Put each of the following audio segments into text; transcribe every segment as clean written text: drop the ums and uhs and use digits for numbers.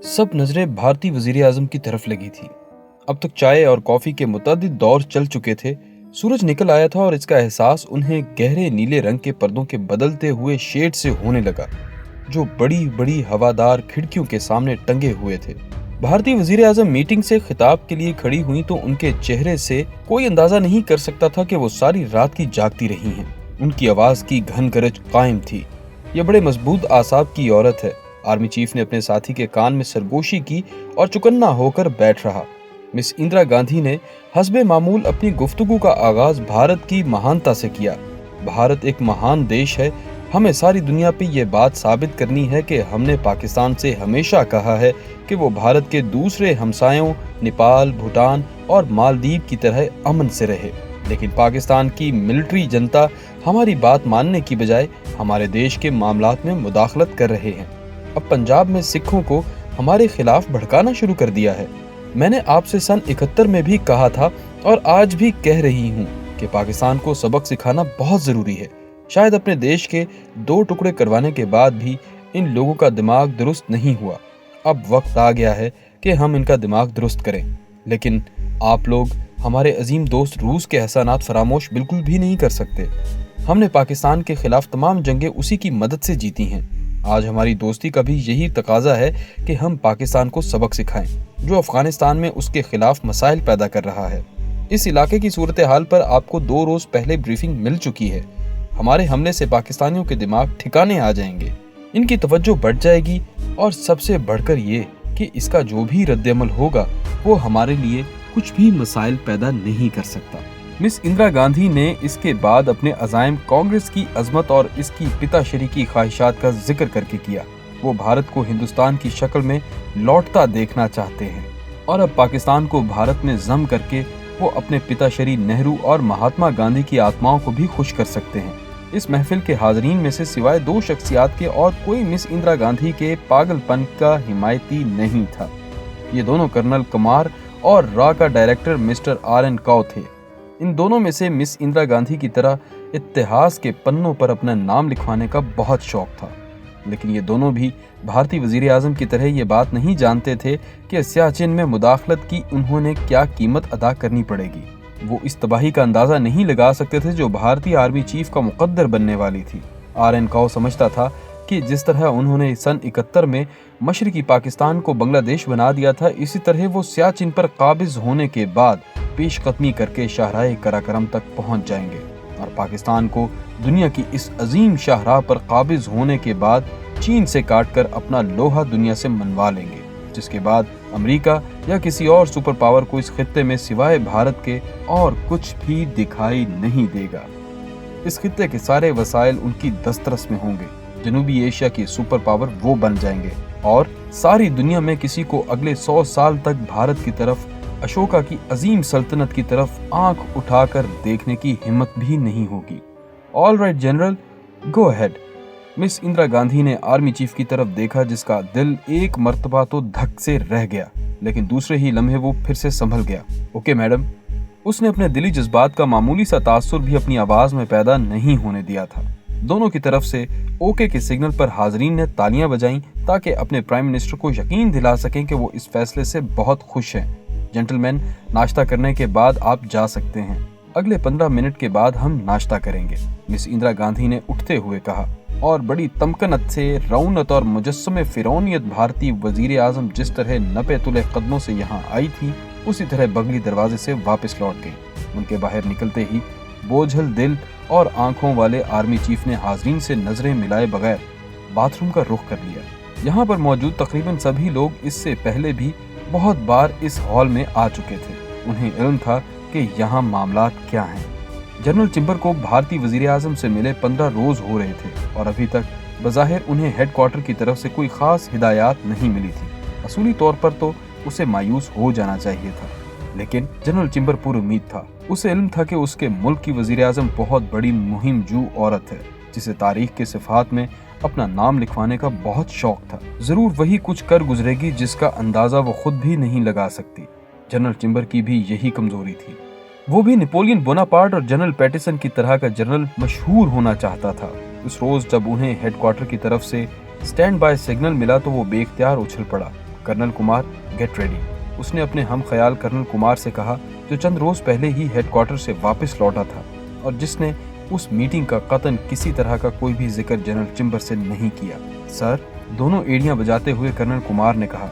सब नजरें भारतीय वजीर आजम की तरफ लगी थी। अब तक चाय और कॉफी के मुतअद्दिद दौर चल चुके थे। सूरज निकल आया था और इसका एहसास उन्हें गहरे नीले रंग के पर्दों के बदलते हुए शेड से होने लगा, जो बड़ी बड़ी हवादार खिड़कियों के सामने टंगे हुए थे। भारतीय वजीर आजम मीटिंग से खिताब के लिए खड़ी हुई तो उनके चेहरे से कोई अंदाजा नहीं कर सकता था कि वो सारी रात की जागती रही हैं। उनकी आवाज की घन गरज कायम थी। ये बड़े मजबूत आसाब की औरत है। आर्मी चीफ ने अपने साथी के कान में सरगोशी की और चुकन्ना होकर बैठ रहा। मिस इंदिरा गांधी ने हस्बे मामूल अपनी गुफ्तगू का आगाज भारत की महानता से किया। भारत एक महान देश है। हमें सारी दुनिया पे ये बात साबित करनी है कि हमने पाकिस्तान से हमेशा कहा है कि वो भारत के दूसरे हमसायों नेपाल, भूटान और मालदीव की तरह अमन से रहे। लेकिन पाकिस्तान की मिलिट्री जनता हमारी बात मानने की बजाय हमारे देश के मामलात में मुदाखलत कर रहे हैं। अब पंजाब में सिखों को हमारे खिलाफ भड़काना शुरू कर दिया है। मैंने आपसे सन 71 में भी कहा था और आज भी कह रही हूँ कि पाकिस्तान को सबक सिखाना बहुत जरूरी है। शायद अपने देश के 2 टुकड़े करवाने के बाद भी इन लोगों का दिमाग दुरुस्त नहीं हुआ। अब वक्त आ गया है कि हम इनका दिमाग दुरुस्त करें। लेकिन आप लोग हमारे अजीम दोस्त रूस के एहसानात फरामोश बिल्कुल भी नहीं कर सकते। हमने पाकिस्तान के खिलाफ तमाम जंगें उसी की मदद से जीती हैं। आज हमारी दोस्ती का भी यही तकाजा है कि हम पाकिस्तान को सबक सिखाएं, जो अफगानिस्तान में उसके खिलाफ मसाइल पैदा कर रहा है। इस इलाके की सूरत हाल पर आपको 2 रोज पहले ब्रीफिंग मिल चुकी है। हमारे हमले से पाकिस्तानियों के दिमाग ठिकाने आ जाएंगे, इनकी तवज्जो बढ़ जाएगी और सबसे बढ़कर ये कि इसका जो भी रद्दअमल होगा वो हमारे लिए कुछ भी मसाइल पैदा नहीं कर सकता। मिस इंदिरा गांधी ने इसके बाद अपने अज़ाइम कांग्रेस की अजमत और इसकी पिताश्री की ख्वाहिशात का जिक्र करके किया। वो भारत को हिंदुस्तान की शक्ल में लौटता देखना चाहते हैं और अब पाकिस्तान को भारत में जम करके वो अपने पिताश्री नेहरू और महात्मा गांधी की आत्माओं को भी खुश कर सकते हैं। इस महफिल के हाजरीन में से सिवाय 2 शख्सियात के और कोई मिस इंदिरा गांधी के पागलपन का हिमायती नहीं था। ये दोनों कर्नल कुमार और रॉ का डायरेक्टर मिस्टर RN काउ थे। इन दोनों में से मिस इंदिरा गांधी की तरह इतिहास के पन्नों पर अपना नाम लिखवाने का बहुत शौक था। लेकिन ये दोनों भी भारतीय वजीर आजम की तरह ये बात नहीं जानते थे कि सियाचिन में मुदाखलत की उन्होंने क्या कीमत अदा करनी पड़ेगी। वो इस तबाही का अंदाजा नहीं लगा सकते थे जो भारतीय आर्मी चीफ का मुकद्दर बनने वाली थी। RN काउ समझता था कि जिस तरह उन्होंने सन 71 में मशरकी पाकिस्तान को बांग्लादेश बना दिया था, इसी तरह वो सियाचिन पर काबिज होने के बाद पेशकदमी करके शाहराह कराकरम तक पहुंच जाएंगे और पाकिस्तान को दुनिया की इस अजीम शाहराह पर काबिज होने के बाद चीन से काटकर अपना लोहा दुनिया से मनवा लेंगे, जिसके बाद अमेरिका या किसी और सुपर पावर को इस खित्ते में सिवाय भारत के और कुछ भी दिखाई नहीं देगा। इस खित्ते के सारे वसाइल उनकी दस्तरस में होंगे। जनूबी एशिया की सुपर पावर वो बन जाएंगे और सारी दुनिया में किसी को अगले 100 साल तक भारत की तरफ, अशोका की अजीम सल्तनत की तरफ आंख उठाकर देखने की हिम्मत भी नहीं होगी। All right general, go ahead. Miss Indira Gandhi ने आर्मी चीफ की तरफ देखा, जिसका दिल एक मर्तबा तो धक से रह गया, लेकिन दूसरे ही लम्हे वो फिर से संभल गया। Okay madam. उसने अपने दिली जज्बात का मामूली सा तासुर भी अपनी आवाज में पैदा नहीं होने दिया था। दोनों की तरफ से ओके के सिग्नल पर हाजरीन ने तालियां बजाईं ताकि अपने प्राइम मिनिस्टर को यकीन दिला सकें कि वो इस फैसले से बहुत खुश हैं। जेंटलमैन, नाश्ता करने के बाद आप जा सकते हैं। अगले 15 मिनट के बाद हम नाश्ता करेंगे, मिस इंदिरा गांधी ने उठते हुए कहा। और बड़ी तमकनत से, रौनत और मुजस्समे फिरौनियत भारतीय वजीर आजम जिस तरह नपे तुले कदमों से यहाँ आई थी, उसी तरह बगली दरवाजे से वापस लौट गई। उनके बाहर निकलते ही बोझल दिल और आंखों वाले आर्मी चीफ ने हाजरीन से नजरें मिलाए बगैर बाथरूम का रुख कर लिया। यहाँ पर मौजूद तकरीबन सभी लोग इससे पहले भी बहुत बार इस हॉल में आ चुके थे। उन्हें इल्म था कि यहाँ मामलात क्या हैं। जनरल चिम्बर को भारतीय वजीर आजम से मिले 15 रोज हो रहे थे और अभी तक बज़ाहिर उन्हें हेडक्वार्टर की तरफ से कोई खास हिदायत नहीं मिली थी। असूली तौर पर तो उसे मायूस हो जाना चाहिए था, लेकिन जनरल चिम्बर पूरी उम्मीद था। उसे इल्म था कि उसके मुल्क की वजीर आजम बहुत बड़ी मुहिम जू औरत है, जिसे तारीख के सिफात में अपना नाम लिखवाने का बहुत शौक था। जरूर वही कुछ कर गुजरेगी जिसका अंदाजा वो खुद भी नहीं लगा सकती। जनरल चिम्बर की भी यही कमजोरी थी। वो भी नेपोलियन बोनापार्ट और जनरल पैटिसन की तरह का जनरल मशहूर होना चाहता था। उस रोज जब उन्हें हेडक्वार्टर की तरफ से स्टैंड बाय सिग्नल मिला तो वो बेख्तियार उछल पड़ा। Colonel Kumar get ready. उसने अपने हम ख्याल कर्नल कुमार से कहा, जो चंद रोज पहले ही हेडक्वार्टर से वापस लौटा था और जिसने उस मीटिंग का कतन किसी तरह का कोई भी जिक्र जनरल चिंबर से नहीं किया। सर, दोनों एड़ियां बजाते हुए कर्नल कुमार ने कहा,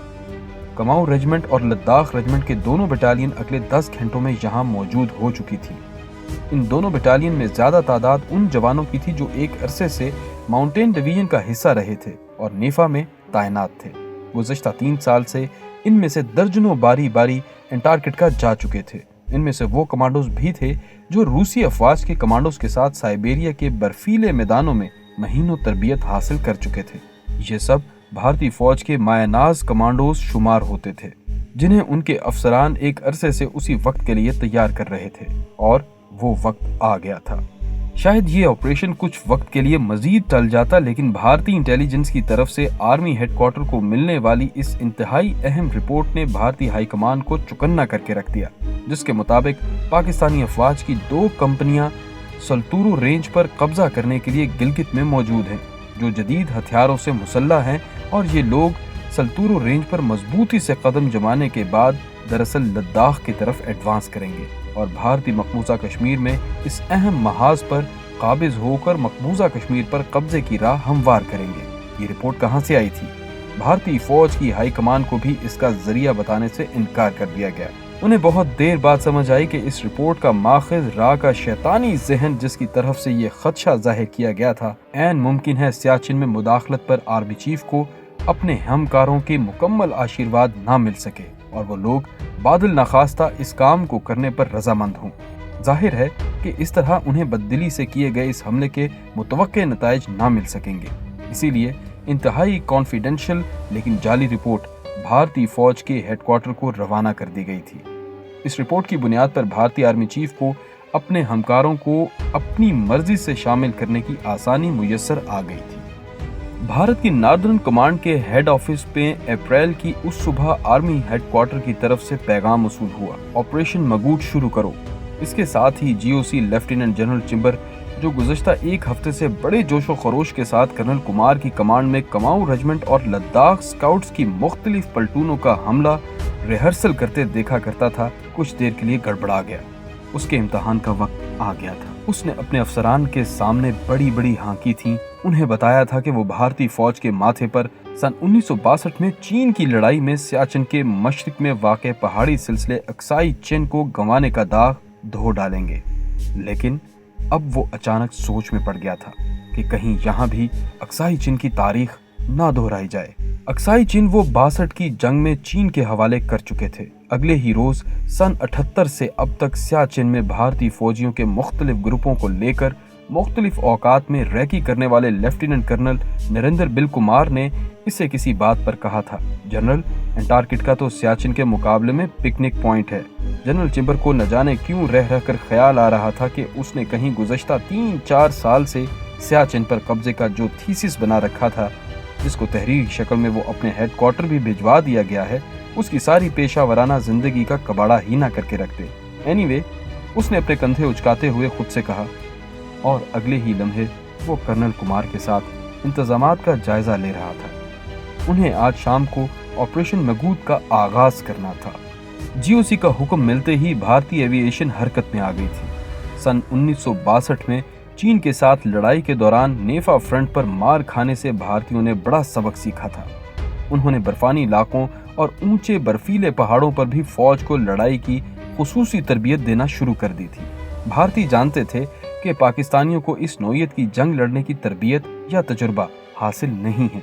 कमाऊं रेजिमेंट और लद्दाख रेजिमेंट के दोनों बटालियन अगले 10 घंटों में यहाँ मौजूद हो चुकी थी। इन दोनों बटालियन में ज्यादा तादाद उन जवानों की थी जो एक अरसे से माउंटेन डिवीजन का हिस्सा रहे थे और नेफा में तैनात थे। गुज़श्ता 3 साल से इनमें से दर्जनों बारी बारी अंटार्कटिका जा चुके थे। इनमें से वो कमांडोज भी थे जो रूसी अफवाज के कमांडोज के साथ साइबेरिया के बर्फीले मैदानों में महीनों तरबियत हासिल कर चुके थे। ये सब भारतीय फौज के मायनाज कमांडोज शुमार होते थे, जिन्हें उनके अफसरान एक अरसे से उसी वक्त के लिए तैयार कर रहे थे और वो वक्त आ गया था। शायद ये ऑपरेशन कुछ वक्त के लिए मजीद टल जाता, लेकिन भारतीय इंटेलिजेंस की तरफ से आर्मी हेडक्वार्टर को मिलने वाली इस इंतहाई अहम रिपोर्ट ने भारतीय हाईकमान को चौकन्ना करके रख दिया, जिसके मुताबिक पाकिस्तानी अफवाज की 2 कंपनियां सल्तूरू रेंज पर कब्जा करने के लिए गिलगित में मौजूद हैं, जो जदीद हथियारों से मुसल्लह हैं और ये लोग सल्तूरू रेंज पर मजबूती से कदम जमाने के बाद दरअसल लद्दाख की तरफ एडवांस करेंगे और भारतीय मकबूजा कश्मीर में इस अहम महाज पर काबिज होकर मकबूजा कश्मीर पर कब्जे की राह हमवार करेंगे। ये रिपोर्ट कहाँ से आई थी? भारतीय फौज की हाई कमान को भी इसका जरिया बताने से इनकार कर दिया गया। उन्हें बहुत देर बाद समझ आई कि इस रिपोर्ट का माखिज रा का शैतानी जहन जिसकी तरफ से ये खदशा जाहिर किया गया था, ऐन मुमकिन है सियाचिन में मुदाखलत पर आर्मी चीफ को अपने हमकारों के मुकम्मल आशीर्वाद ना मिल सके और वो लोग बादल नखास्ता इस काम को करने पर रजामंद हों। जाहिर है कि इस तरह उन्हें बददिली से किए गए इस हमले के मुतवक्के नताइज ना मिल सकेंगे। इसीलिए इंतहाई कॉन्फिडेंशियल लेकिन जाली रिपोर्ट भारतीय फौज के हेडक्वार्टर को रवाना कर दी गई थी। इस रिपोर्ट की बुनियाद पर भारतीय आर्मी चीफ को अपने हमकारों को अपनी मर्जी से शामिल करने की आसानी मुयस्सर आ गई थी। भारत की नार्दर्न कमांड के हेड ऑफिस में अप्रैल की उस सुबह आर्मी हेडक्वार्टर की तरफ से पैगाम वसूल हुआ, ऑपरेशन मगूट शुरू करो। इसके साथ ही जीओसी लेफ्टिनेंट जनरल चिंबर, जो गुज़श्ता 1 हफ्ते से बड़े जोशो खरोश के साथ कर्नल कुमार की कमांड में कमाऊं रेजिमेंट और लद्दाख स्काउट्स की मुख्तलिफ पलटूनों का हमला रिहर्सल करते देखा करता था, कुछ देर के लिए गड़बड़ा गया। उसके इम्तिहान का वक्त आ गया था। उसने अपने अफसरान के सामने बड़ी बड़ी हाँकी थी। उन्हें बताया था कि वो भारतीय फौज के माथे पर सन 1962 में चीन की लड़ाई में सियाचिन के मशरिक में वाक़े पहाड़ी सिलसिले अक्साई चिन को गंवाने का दाग धो डालेंगे। लेकिन अब वो अचानक सोच में पड़ गया था कि कहीं यहाँ भी अक्साई चिन की तारीख ना दोहराई जाए। अक्साई चिन वो 62 की जंग में चीन के हवाले कर चुके थे। अगले ही रोज सन 78 से अब तक सियाचिन में भारतीय फौजियों के मुख्तलिफ ग्रुपों को लेकर मुख्तलिफ औकात में रैकी करने वाले lieutenant colonel Narendra Bull Kumar ने इसे किसी बात पर कहा था, जनरल, अंटार्कटिका तो सियाचिन के मुकाबले में पिकनिक पॉइंट है। जनरल चिंबर को न जाने क्यों रह कर ख्याल आ रहा था कि उसने कहीं गुज़श्ता 3-4 साल से सियाचिन पर कब्जे का जो थीसिस बना रखा था, जिसको तहरीरी शक्ल में वो अपने हेडक्वार्टर भी भिजवा दिया गया है, उसकी सारी पेशा वराना जिंदगी का कबाड़ा ही ना करके रखते। एनीवे, उसने अपने कंधे उचकाते हुए खुद से कहा और अगले ही लम्हे वो कर्नल कुमार के साथ इंतजामात का जायजा ले रहा था। उन्हें आज शाम को ऑपरेशन मगूट का आगाज करना था। जीओसी का हुक्म मिलते ही भारतीय एविएशन हरकत में आ गई थी। सन 1962 में चीन के साथ लड़ाई के दौरान नेफा फ्रंट पर मार खाने से भारतीयों ने बड़ा सबक सीखा था। उन्होंने बर्फानी इलाकों और ऊंचे बर्फीले पहाड़ों पर भी फौज को लड़ाई की खुसूसी तरबियत देना शुरू कर दी थी। भारतीय जानते थे कि पाकिस्तानियों को इस नौयत की जंग लड़ने की तरबियत या तजुर्बा हासिल नहीं है,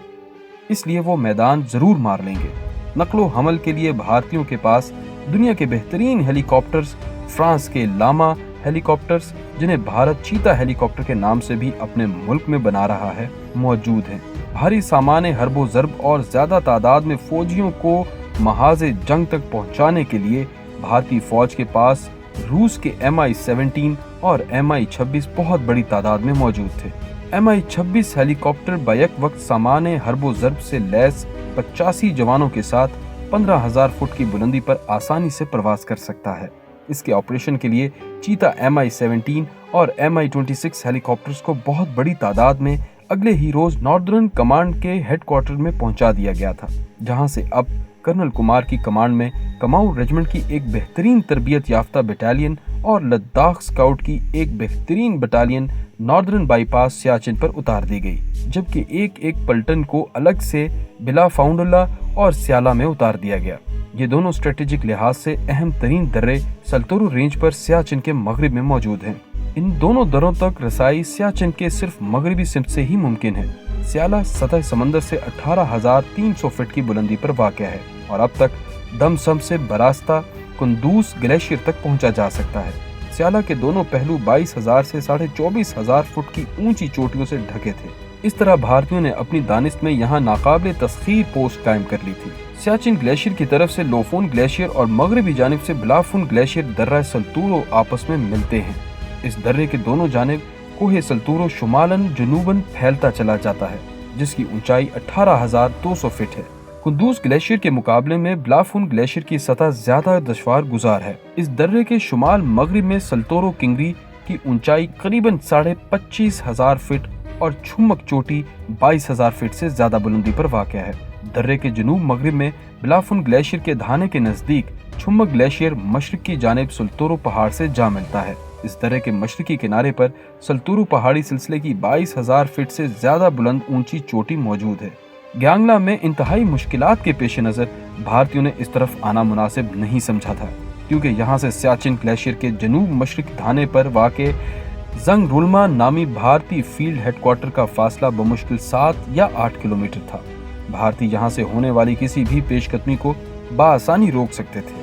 इसलिए वो मैदान जरूर मार लेंगे। नकलो हमल के लिए भारतीयों के पास दुनिया के बेहतरीन हेलीकॉप्टर्स, फ्रांस के लामा हेलीकॉप्टर्स, जिन्हें भारत चीता हेलीकॉप्टर के नाम से भी अपने मुल्क में बना रहा है, मौजूद हैं। भारी सामाने हरबो ज़रब और ज्यादा तादाद में फौजियों को महाज़े जंग तक पहुंचाने के लिए भारतीय फौज के पास रूस के Mi-17 और Mi-26 बहुत बड़ी तादाद में मौजूद थे। Mi-26 हेलीकॉप्टर बैक वक्त सामाने हरबो ज़रब से लैस 85 जवानों के साथ 15,000 फुट की बुलंदी पर आसानी से प्रवास कर सकता है। इसके ऑपरेशन के लिए चीता Mi-17 और Mi-26 हेलीकॉप्टर्स को बहुत बड़ी तादाद में अगले ही रोज नॉर्दर्न कमांड के हेडक्वार्टर में पहुंचा दिया गया था, जहां से अब कर्नल कुमार की कमांड में कमाऊ रेजिमेंट की एक बेहतरीन तरबियत याफ्ता बटालियन और लद्दाख स्काउट की एक बेहतरीन बटालियन नॉर्दर्न बाईपास सियाचिन पर उतार दी गई, जबकि एक एक पलटन को अलग से बिलाफाउंडुल्ला और स्याला में उतार दिया गया। ये दोनों स्ट्रेटेजिक लिहाज से अहम तरीन दर्रे सल्तोरो रेंज पर सियाचिन के मगरिब में मौजूद हैं। इन दोनों दर्रों तक रसाई सियाचिन के सिर्फ मगरिबी सिमत से ही मुमकिन है। स्याला सतह समंदर से 18,300 फीट की बुलंदी पर वाक़ है और अब तक दमसम से बरास्ता कुंदूस ग्लेशियर तक पहुंचा जा सकता है। स्याला के दोनों पहलू 22,000 से 24,500 फुट की ऊंची चोटियों से ढके थे। इस तरह भारतीयों ने अपनी दानिश में यहाँ नाकाबिले तस्खीर पोस्ट कायम कर ली थी। सियाचिन ग्लेशियर की तरफ से लोफोन ग्लेशियर और मगरबी जानिब से बिलाफुन ग्लेशियर दर्रा सल्तूरो आपस में मिलते हैं। इस दर्रे के दोनों जानिब कोहे सल्तूरो शुमालन जुनूबन फैलता चला जाता है, जिसकी ऊंचाई 18,200 फीट है। कुंदूस ग्लेशियर के मुकाबले में बिलाफुन ग्लेशियर की सतह ज्यादा दुश्वार गुजार है। इस दर्रे के शुमाल मगरिब में सल्तोरो किंगरी की ऊंचाई करीबन 25,500 फीट और छुमक चोटी 22,000 फीट से ज्यादा बुलंदी पर वाक़या है। दर्रे के जनूब मगरिब में बिलाफुन ग्लेशियर के धाने के नजदीक छुमक ग्लेशियर मशरक की जानिब सल्तोरो पहाड़ से जा मिलता है। इस दर्रे के मशरकी किनारे पर सल्तोरो पहाड़ी सिलसिले की 22,000 फीट से ज्यादा बुलंद ऊंची चोटी मौजूद है। ग्यांगला में इंतहाई मुश्किलात के पेश नजर भारतीयों ने इस तरफ आना मुनासिब नहीं समझा था, क्योंकि यहाँ से सियाचिन ग्लेशियर के जनूब मशरक धाने पर वाक़े जंग रुलमा नामी भारतीय फील्ड हेडक्वार्टर का फासला बमुश्किल 7 या 8 किलोमीटर था। भारतीय यहाँ से होने वाली किसी भी पेशकदमी को बाआसानी रोक सकते थे।